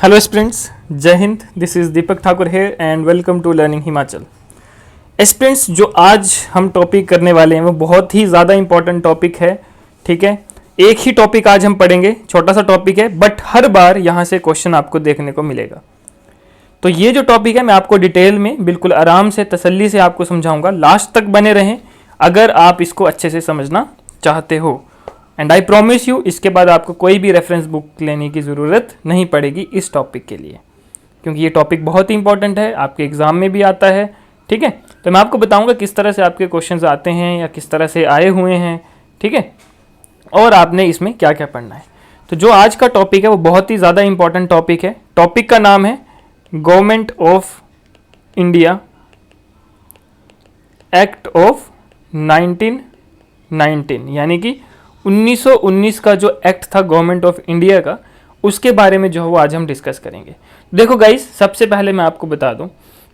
Hello students, Jai Hind. This is Deepak Thakur here and welcome to learning Himachal. Students, जो आज हम topic करने वाले हैं वो बहुत ही ज़्यादा इंपॉर्टेंट टॉपिक है। ठीक है, एक ही टॉपिक आज हम पढ़ेंगे, छोटा सा टॉपिक है बट हर बार यहाँ से क्वेश्चन आपको देखने को मिलेगा। तो ये जो टॉपिक है मैं आपको डिटेल में बिल्कुल आराम से तसल्ली से आपको समझाऊंगा। लास्ट तक बने रहें अगर आप इसको अच्छे से समझना चाहते हो। एंड आई प्रॉमिस यू, इसके बाद आपको कोई भी रेफरेंस बुक लेने की ज़रूरत नहीं पड़ेगी इस टॉपिक के लिए, क्योंकि ये टॉपिक बहुत ही इंपॉर्टेंट है, आपके एग्जाम में भी आता है। ठीक है, तो मैं आपको बताऊंगा किस तरह से आपके क्वेश्चंस आते हैं या किस तरह से आए हुए हैं। ठीक है, और आपने इसमें क्या क्या पढ़ना है। तो जो आज का टॉपिक है वो बहुत ही ज़्यादा इंपॉर्टेंट टॉपिक है। टॉपिक का नाम है government of India act of 1919, यानी कि 1919 का जो एक्ट था गवर्नमेंट ऑफ इंडिया का, उसके बारे में जो है वो आज हम डिस्कस करेंगे। देखो गाइस, सबसे पहले मैं आपको बता दूं,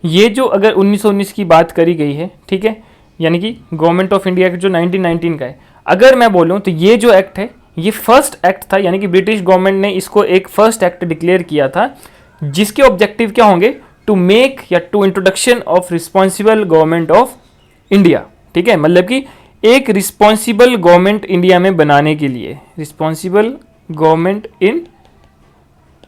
ये जो अगर 1919 की बात करी गई है, ठीक है, यानी कि गवर्नमेंट ऑफ इंडिया जो 1919 का है, अगर मैं बोलूं तो ये जो एक्ट है ये फर्स्ट एक्ट था, यानी कि ब्रिटिश गवर्नमेंट ने इसको एक फर्स्ट एक्ट डिक्लेयर किया था, जिसके ऑब्जेक्टिव क्या होंगे, टू मेक या to introduction of responsible government of India. ठीक है, मतलब कि एक रिस्पॉन्सिबल गवर्नमेंट इंडिया में बनाने के लिए, रिस्पॉन्सिबल गवर्नमेंट इन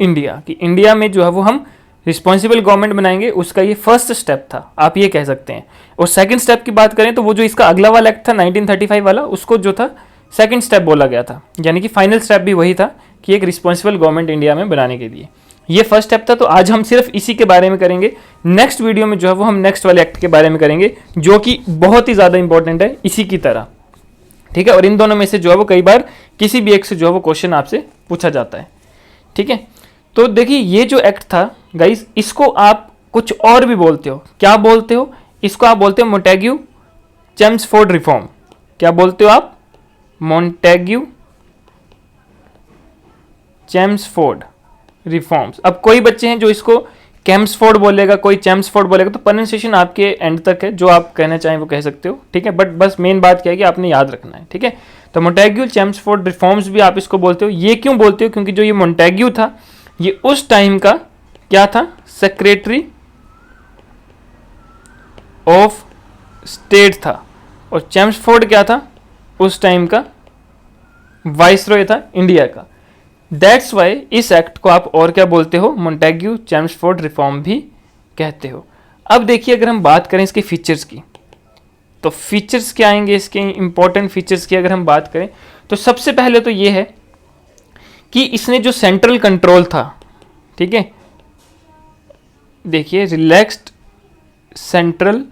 इंडिया, कि इंडिया में जो है वो हम रिस्पॉन्सिबल गवर्नमेंट बनाएंगे, उसका ये फर्स्ट स्टेप था, आप ये कह सकते हैं। और सेकंड स्टेप की बात करें तो वो जो इसका अगला वाला एक्ट था 1935 वाला, उसको जो था सेकंड स्टेप बोला गया था, यानी कि फाइनल स्टेप भी वही था कि एक रिस्पॉन्सिबल गवर्नमेंट इंडिया में बनाने के लिए ये फर्स्ट स्टेप था। तो आज हम सिर्फ इसी के बारे में करेंगे। नेक्स्ट वीडियो में जो है वो हम नेक्स्ट वाले एक्ट के बारे में करेंगे, जो कि बहुत ही ज़्यादा इंपॉर्टेंट है इसी की तरह। ठीक है, और इन दोनों में से जो है वो कई बार किसी भी एक से जो है वो क्वेश्चन आपसे पूछा जाता है। ठीक है, तो देखिए ये जो एक्ट था गाइस, इसको आप कुछ और भी बोलते हो। क्या बोलते हो? इसको आप बोलते हो मोंटेग्यू चेम्सफोर्ड रिफॉर्म। क्या बोलते हो आप? Montague Chelmsford reforms. अब कोई बच्चे हैं जो इसको कैम्सफोर्ड बोलेगा, कोई चेम्सफोर्ड बोलेगा, तो प्रोनाउंसिएशन आपके एंड तक है, जो आप कहना चाहें वो कह सकते हो। ठीक है, बट बस मेन बात क्या है कि आपने याद रखना है। ठीक है, तो मोंटेग्यू चेम्सफोर्ड रिफॉर्म्स भी आप इसको बोलते हो। ये क्यों बोलते हो? क्योंकि जो ये मोंटेग्यू था ये उस टाइम का क्या था, सेक्रेटरी ऑफ स्टेट था, और चेम्सफोर्ड क्या था, उस टाइम का वाइसरॉय था इंडिया का। दैट्स वाई इस एक्ट को आप और क्या बोलते हो, मोंटेग्यू चेम्सफोर्ड रिफॉर्म भी कहते हो। अब देखिए, अगर हम बात करें इसके फीचर्स की, तो फीचर्स क्या आएंगे, इसके इंपॉर्टेंट फीचर्स की अगर हम बात करें तो सबसे पहले तो ये है कि इसने जो सेंट्रल कंट्रोल था, ठीक है, देखिए रिलैक्स्ड सेंट्रल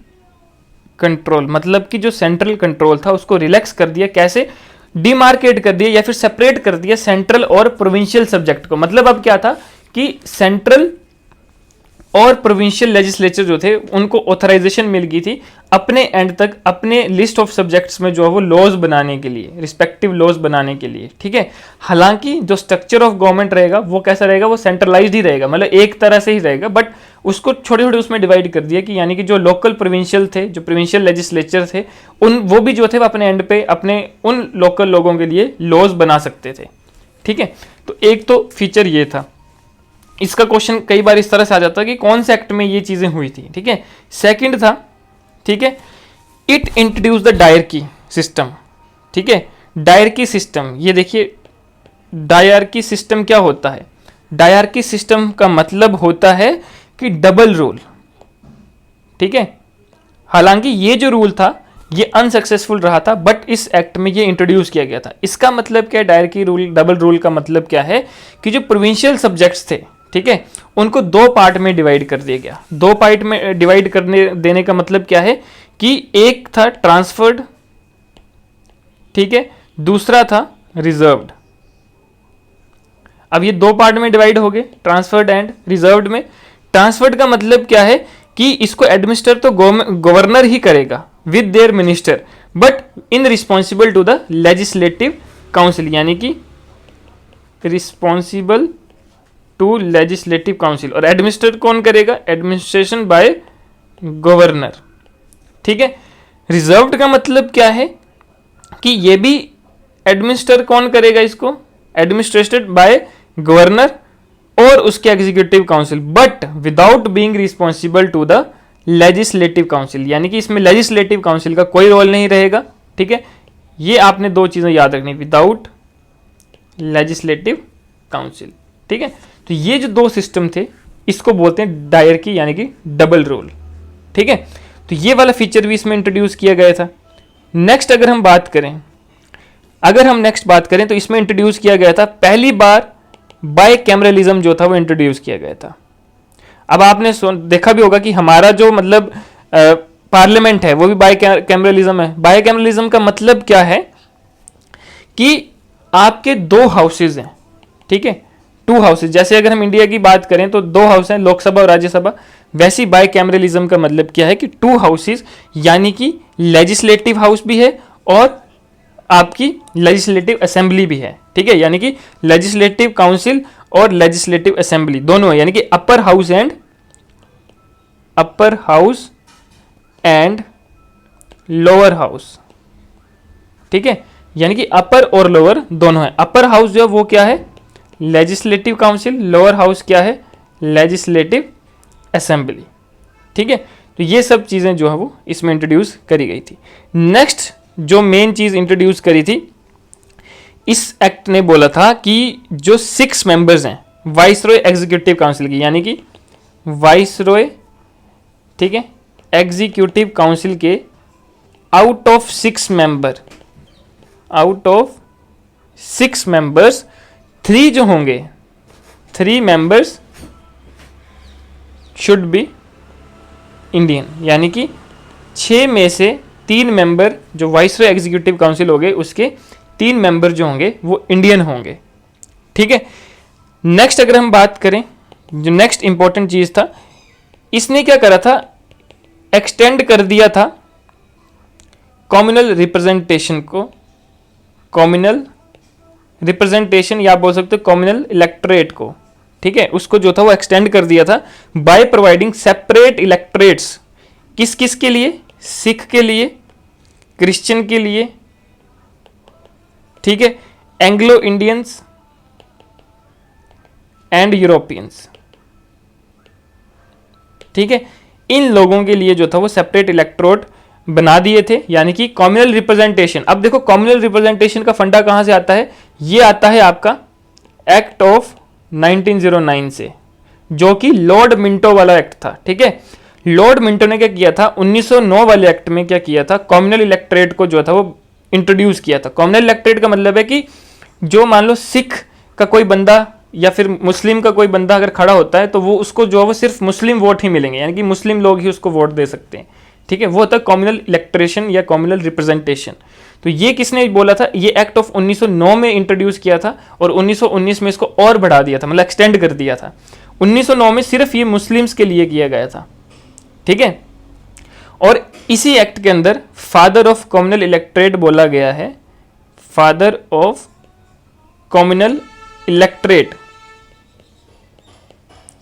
कंट्रोल, मतलब कि जो सेंट्रल कंट्रोल था उसको रिलैक्स कर दिया। कैसे? डिमार्केट कर दिया या फिर सेपरेट कर दिया सेंट्रल और प्रोविंशियल सब्जेक्ट को। मतलब अब क्या था कि सेंट्रल और प्रोविंशियल लेजिस्लेचर जो थे उनको ऑथराइजेशन मिल गई थी अपने एंड तक, अपने लिस्ट ऑफ सब्जेक्ट्स में जो है वो लॉज बनाने के लिए, रिस्पेक्टिव लॉज बनाने के लिए। ठीक है, हालांकि जो स्ट्रक्चर ऑफ गवर्नमेंट रहेगा वो कैसा रहेगा, वो सेंट्रलाइज्ड ही रहेगा, मतलब एक तरह से ही रहेगा, बट उसको छोटे छोटे उसमें डिवाइड कर दिया कि यानी कि जो लोकल प्रोविंशियल थे, जो प्रोविंशियल लेजिस्लेचर थे, उन वो भी जो थे वो अपने एंड पे अपने उन लोकल लोगों के लिए लॉज बना सकते थे। ठीक है, तो एक तो फीचर ये था। इसका क्वेश्चन कई बार इस तरह से आ जाता है कि कौन से एक्ट में ये चीजें हुई थी। ठीक है, सेकंड था, ठीक है, it introduce the dyarchy system. ठीक है, डायरकी सिस्टम, ये देखिए डायरकी सिस्टम क्या होता है। डायरकी सिस्टम का मतलब होता है कि डबल रूल। ठीक है, हालांकि ये जो रूल था ये अनसक्सेसफुल रहा था, बट इस एक्ट में ये इंट्रोड्यूस किया गया था। इसका मतलब क्या है, डायरकी रूल, डबल रूल का मतलब क्या है कि जो प्रोविंशियल सब्जेक्ट्स थे, ठीक है, उनको दो पार्ट में डिवाइड कर दिया गया। दो पार्ट में डिवाइड करने देने का मतलब क्या है कि एक था ट्रांसफर्ड, ठीक है, दूसरा था रिजर्व्ड। अब ये दो पार्ट में डिवाइड हो गए, ट्रांसफर्ड एंड रिजर्व्ड में। ट्रांसफर्ड का मतलब क्या है कि इसको एडमिनिस्टर तो गवर्नर ही करेगा with their minister, but in responsible to the legislative council, यानी कि रिस्पॉन्सिबल टू लेजिस्लेटिव काउंसिल। और एडमिनिस्टर कौन करेगा, एडमिनिस्ट्रेशन बाय गवर्नर। ठीक है, रिजर्व्ड का मतलब क्या है कि ये भी एडमिनिस्टर कौन करेगा, इसको एडमिनिस्ट्रेटेड बाय गवर्नर, और उसके executive council, but without being responsible to the legislative council, यानी कि इसमें लेजिस्लेटिव काउंसिल का कोई रोल नहीं रहेगा। ठीक है, ये आपने दो चीजें याद रखनी, विदाउट लेजिस्लेटिव काउंसिल। ठीक है, तो ये जो दो सिस्टम थे इसको बोलते हैं डायरकी, यानी कि डबल रोल। ठीक है, तो ये वाला फीचर भी इसमें इंट्रोड्यूस किया गया था। नेक्स्ट अगर हम बात करें तो इसमें इंट्रोड्यूस किया गया था पहली बार बायकैमरलिज्म जो था वो इंट्रोड्यूस किया गया था। अब आपने देखा भी होगा कि हमारा जो मतलब पार्लियामेंट है वो भी बायकैमरलिज्म है। बायकैमरलिज्म का मतलब क्या है कि आपके दो हाउसेज हैं। ठीक है, टू हाउसेज, जैसे अगर हम इंडिया की बात करें तो दो हाउस हैं, लोकसभा और राज्यसभा। वैसी बायकैमरलिज्म का मतलब क्या है कि टू हाउसेज, यानी कि लेजिस्लेटिव हाउस भी है और आपकी लेजिस्लेटिव असेंबली भी है। ठीक है, यानी कि लेजिस्लेटिव काउंसिल और लेजिस्लेटिव असेंबली दोनों है, यानी कि upper house and lower house. ठीक है, यानी कि अपर और लोअर दोनों है। अपर हाउस जो है वो क्या है, लेजिस्लेटिव काउंसिल, लोअर हाउस क्या है, लेजिस्लेटिव असेंबली। ठीक है, तो ये सब चीजें जो है वो इसमें इंट्रोड्यूस करी गई थी। नेक्स्ट जो मेन चीज इंट्रोड्यूस करी थी, इस एक्ट ने बोला था कि जो 6 मेंबर्स हैं वाइसरॉय एग्जीक्यूटिव काउंसिल की, यानी कि वाइसरॉय, ठीक है, एग्जीक्यूटिव काउंसिल के आउट ऑफ 6 मेंबर्स 3 जो होंगे, 3 मेंबर्स शुड बी इंडियन, यानी कि 6 में से 3 मेंबर जो वाइसरॉय एग्जीक्यूटिव काउंसिल हो गए उसके 3 मेंबर जो होंगे वो इंडियन होंगे। ठीक है, नेक्स्ट अगर हम बात करें, जो नेक्स्ट इंपॉर्टेंट चीज था, इसने क्या करा था, एक्सटेंड कर दिया था कम्युनल रिप्रेजेंटेशन को, कम्युनल रिप्रेजेंटेशन या आप बोल सकते हो कम्युनल इलेक्टोरेट को। ठीक है, उसको जो था वो एक्सटेंड कर दिया था बाय प्रोवाइडिंग सेपरेट इलेक्टोरेट्स, किस किस के लिए, सिख के लिए, क्रिश्चियन के लिए, ठीक है, एंग्लो इंडियंस एंड यूरोपियंस। ठीक है, इन लोगों के लिए जो था वो सेपरेट इलेक्टोरेट बना दिए थे, यानी कि कम्युनल रिप्रेजेंटेशन। अब देखो कम्युनल रिप्रेजेंटेशन का फंडा कहां से आता है, ये आता है आपका एक्ट ऑफ 1909 से, जो कि लॉर्ड मिंटो वाला एक्ट था। ठीक है, लॉर्ड मिंटो ने क्या किया था, 1909 वाले एक्ट में क्या किया था, कम्युनल इलेक्टोरेट को जो था वो इंट्रोड्यूस किया था। कम्युनल इलेक्टोरेट का मतलब है कि जो मान लो सिख का कोई बंदा या फिर मुस्लिम का कोई बंदा अगर खड़ा होता है तो वो उसको जो है वो सिर्फ मुस्लिम वोट ही मिलेंगे, यानी कि मुस्लिम लोग ही उसको वोट दे सकते हैं। ठीक है, वो होता है कम्युनल इलेक्टोरेशन या कम्युनल रिप्रेजेंटेशन। तो ये किसने बोला था, ये एक्ट ऑफ 1909 में इंट्रोड्यूस किया था और 1919 में इसको और बढ़ा दिया था, मतलब एक्सटेंड कर दिया था। 1909 में सिर्फ ये मुस्लिम्स के लिए किया गया था। ठीक है, और इसी एक्ट के अंदर फादर ऑफ कम्युनल इलेक्टोरेट बोला गया है, फादर ऑफ कम्युनल इलेक्टोरेट।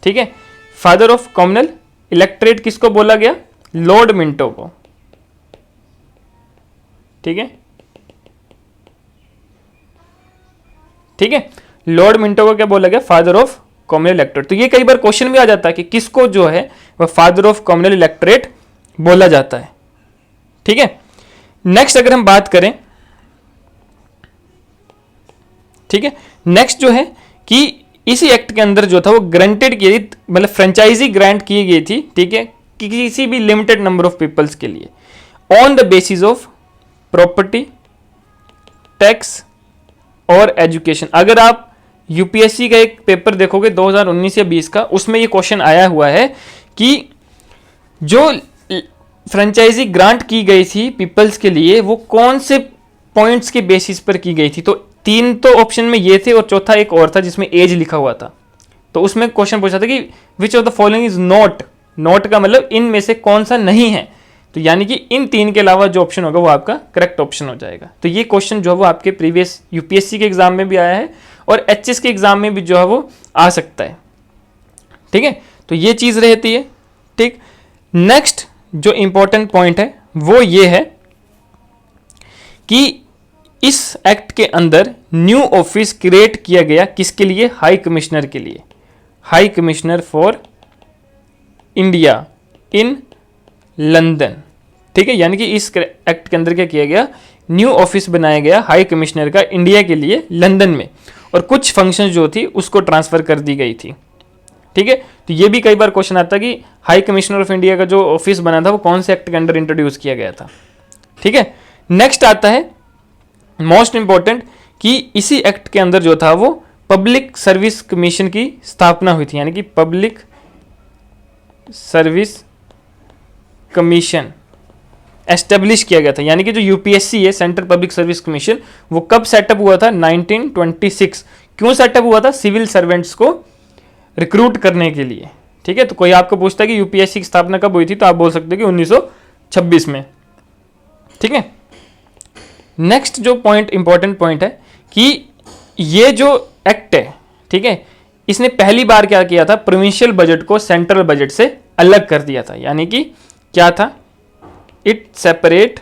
ठीक है, फादर ऑफ कम्युनल इलेक्टोरेट किसको बोला गया, लॉर्ड मिंटो को। ठीक है, ठीक है, लॉर्ड मिंटो को क्या बोला गया, फादर ऑफ कम्युनल इलेक्टोरेट। तो ये कई बार क्वेश्चन भी आ जाता है कि किसको जो है वह फादर ऑफ कम्युनल इलेक्टोरेट बोला जाता है। ठीक है, नेक्स्ट अगर हम बात करें, ठीक है, नेक्स्ट जो है कि इसी एक्ट के अंदर जो था वो ग्रांटेड की, मतलब फ्रेंचाइजी ग्रांट की गई थी। ठीक है, कि किसी भी लिमिटेड नंबर ऑफ पीपल्स के लिए on the basis of property, tax और एजुकेशन। अगर आप यूपीएससी का एक पेपर देखोगे 2019 या 20 का, उसमें ये क्वेश्चन आया हुआ है कि जो फ्रेंचाइजी ग्रांट की गई थी पीपल्स के लिए वो कौन से पॉइंट्स के बेसिस पर की गई थी। तो 3 तो ऑप्शन में ये थे और चौथा एक और था जिसमें एज लिखा हुआ था। तो उसमें क्वेश्चन पूछा था कि which of the following is not, not का मतलब इन में से कौन सा नहीं है। तो यानी कि इन 3 के अलावा जो ऑप्शन होगा वो आपका करेक्ट ऑप्शन हो जाएगा। तो ये क्वेश्चन जो है वो आपके प्रीवियस यूपीएससी के एग्जाम में भी आया है और एचएस के एग्जाम में भी जो है वो आ सकता है। ठीक है, तो ये चीज रहती है। ठीक, नेक्स्ट जो इंपॉर्टेंट पॉइंट है वो ये है कि इस एक्ट के अंदर न्यू ऑफिस क्रिएट किया गया, किसके लिए, हाई कमिश्नर के लिए। High commissioner for India in London. ठीक है, यानी कि इस एक्ट के अंदर क्या किया गया, न्यू ऑफिस बनाया गया हाई कमिश्नर का इंडिया के लिए लंदन में, और कुछ फंक्शन जो थी उसको ट्रांसफर कर दी गई थी। ठीक है, तो ये भी कई बार क्वेश्चन आता है कि हाई कमिश्नर ऑफ इंडिया का जो ऑफिस बना था वो कौन से एक्ट के अंदर इंट्रोड्यूस किया गया था। ठीक है, नेक्स्ट आता है मोस्ट इंपॉर्टेंट कि इसी एक्ट के अंदर जो था वो पब्लिक सर्विस कमीशन की स्थापना हुई थी, यानी कि पब्लिक सर्विस कमीशन एस्टेब्लिश किया गया था। यानी कि जो यूपीएससी है, सेंट्रल पब्लिक सर्विस कमीशन, वो कब सेटअप हुआ था, 1926। क्यों सेटअप हुआ था, सिविल सर्वेंट्स को रिक्रूट करने के लिए। ठीक है, तो कोई आपको पूछता है कि यूपीएससी की स्थापना कब हुई थी, तो आप बोल सकते हो कि 1926 में। ठीक है, नेक्स्ट जो पॉइंट इंपॉर्टेंट पॉइंट है कि ये जो एक्ट है, ठीक है, इसने पहली बार क्या किया था, प्रोविंशियल बजट को सेंट्रल बजट से अलग कर दिया था। यानी कि क्या था, it separate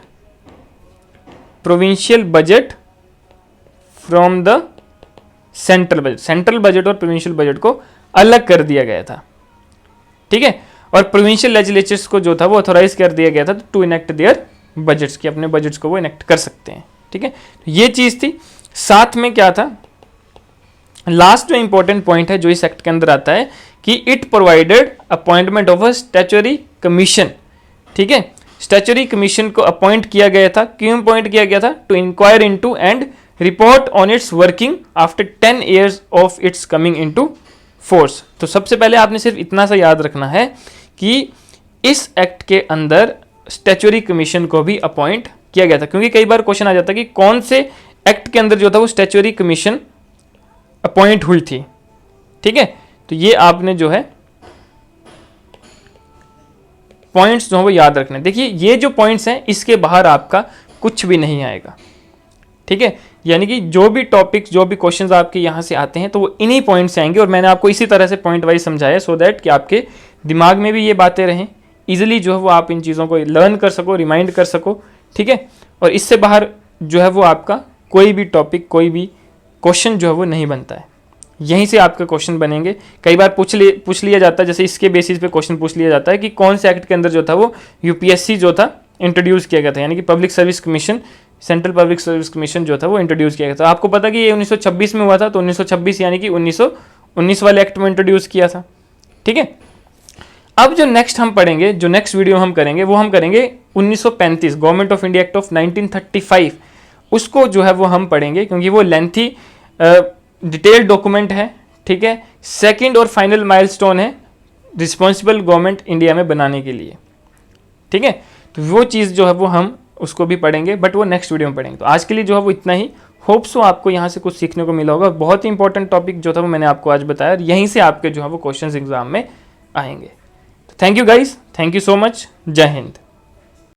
provincial budget from the central budget. Central budget और प्रोविंशियल बजट को अलग कर दिया गया था। ठीक है, और प्रोविंशियल लेजिस्लेचर्स को जो था वो ऑथोराइज कर दिया गया था टू इनेक्ट देयर बजट्स, की अपने बजट्स को वो इनेक्ट कर सकते हैं। ठीक है, तो ये चीज थी। साथ में क्या था, लास्ट जो इंपॉर्टेंट पॉइंट है जो इस एक्ट के अंदर आता है कि it provided appointment of a statutory commission. ठीक है, स्टैच्यूटरी कमीशन को अपॉइंट किया गया था। क्यों अपॉइंट किया गया था, to inquire into and report on its working after 10 years of its coming into force. तो सबसे पहले आपने सिर्फ इतना सा याद रखना है कि इस एक्ट के अंदर स्टैच्यूटरी कमीशन को भी अपॉइंट किया गया था, क्योंकि कई बार क्वेश्चन आ जाता है कि कौन से एक्ट के अंदर जो था वो स्टैच्यूटरी कमीशन अपॉइंट हुई थी। ठीक है, तो ये आपने जो है पॉइंट्स जो है वो याद रखने। देखिए ये जो पॉइंट्स हैं इसके बाहर आपका कुछ भी नहीं आएगा। ठीक है, यानी कि जो भी टॉपिक्स, जो भी क्वेश्चंस आपके यहाँ से आते हैं तो वो इन्हीं पॉइंट से आएंगे, और मैंने आपको इसी तरह से पॉइंट वाइज समझाया सो दैट कि आपके दिमाग में भी ये बातें रहें, इजीली जो है वो आप इन चीज़ों को लर्न कर सको, रिमाइंड कर सको। ठीक है, और इससे बाहर जो है वो आपका कोई भी टॉपिक, कोई भी क्वेश्चन जो है वो नहीं बनता है, यहीं से आपके क्वेश्चन बनेंगे। कई बार पूछ लिया जाता है, जैसे इसके बेसिस पे क्वेश्चन पूछ लिया जाता है कि कौन से एक्ट के अंदर जो था वो यूपीएससी जो था इंट्रोड्यूस किया गया था, यानी कि public service commission, central public service commission जो था वो इंट्रोड्यूस किया गया था। आपको पता कि ये 1926 में हुआ था, तो 1926 यानी कि 1919 वाले एक्ट में इंट्रोड्यूस किया था। ठीक है, अब जो नेक्स्ट हम पढ़ेंगे, जो नेक्स्ट वीडियो हम करेंगे वो हम करेंगे 1935 government of India act of 1935। उसको जो है वो हम पढ़ेंगे क्योंकि वो लेंथी डिटेल्ड डॉक्यूमेंट है। ठीक है, सेकंड और फाइनल माइलस्टोन है रिस्पॉन्सिबल गवर्नमेंट इंडिया में बनाने के लिए। ठीक है, तो वो चीज़ जो है वो हम उसको भी पढ़ेंगे, बट वो नेक्स्ट वीडियो में पढ़ेंगे। तो आज के लिए जो है वो इतना ही। होप सो आपको यहाँ से कुछ सीखने को मिला होगा। बहुत ही इंपॉर्टेंट टॉपिक जो था वो मैंने आपको आज बताया, यहीं से आपके जो है वो क्वेश्चंस एग्जाम में आएंगे। Thank you guys, thank you so much, जय हिंद।